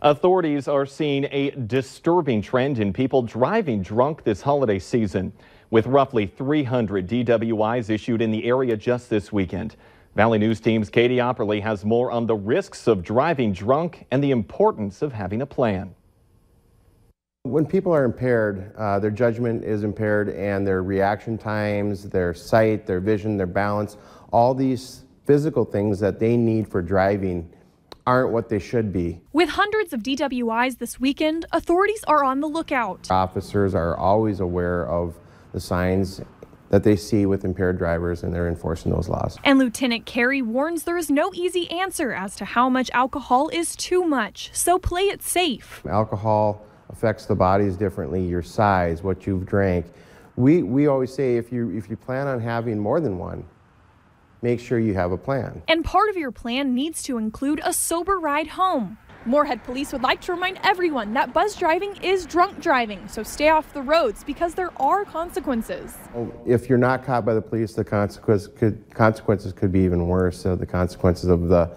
Authorities are seeing a disturbing trend in people driving drunk this holiday season, with roughly 300 DWIs issued in the area just this weekend. Valley News Team's Katie Opperly has more on the risks of driving drunk and the importance of having a plan. When people are impaired, their judgment is impaired, and their reaction times, their sight, their vision, their balance, all these physical things that they need for driving aren't what they should be. With hundreds of DWIs this weekend, authorities are on the lookout. Officers are always aware of the signs that they see with impaired drivers, and they're enforcing those laws. And Lieutenant Carey warns there is no easy answer as to how much alcohol is too much, so play it safe. Alcohol affects the bodies differently, your size, what you've drank. We always say if you plan on having more than one, make sure you have a plan. And part of your plan needs to include a sober ride home. Moorhead Police would like to remind everyone that buzz driving is drunk driving, so stay off the roads because there are consequences. If you're not caught by the police, the consequences could be even worse. So the consequences of the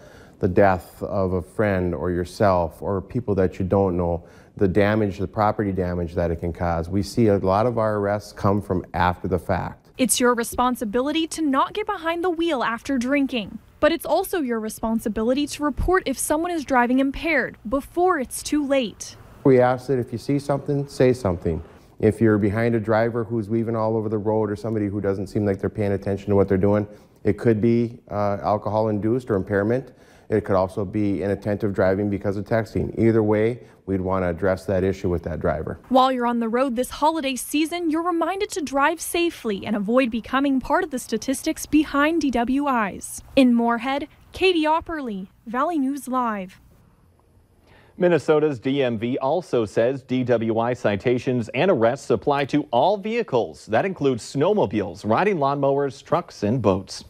death of a friend or yourself or people that you don't know, the damage, the property damage that it can cause. We see a lot of our arrests come from after the fact. It's your responsibility to not get behind the wheel after drinking. But it's also your responsibility to report if someone is driving impaired before it's too late. We ask that if you see something, say something. If you're behind a driver who's weaving all over the road or somebody who doesn't seem like they're paying attention to what they're doing, it could be alcohol-induced or impairment. It could also be inattentive driving because of texting. Either way, we'd want to address that issue with that driver. While you're on the road this holiday season, you're reminded to drive safely and avoid becoming part of the statistics behind DWIs. In Moorhead, Katie Opperly, Valley News Live. Minnesota's DMV also says DWI citations and arrests apply to all vehicles. That includes snowmobiles, riding lawnmowers, trucks, and boats.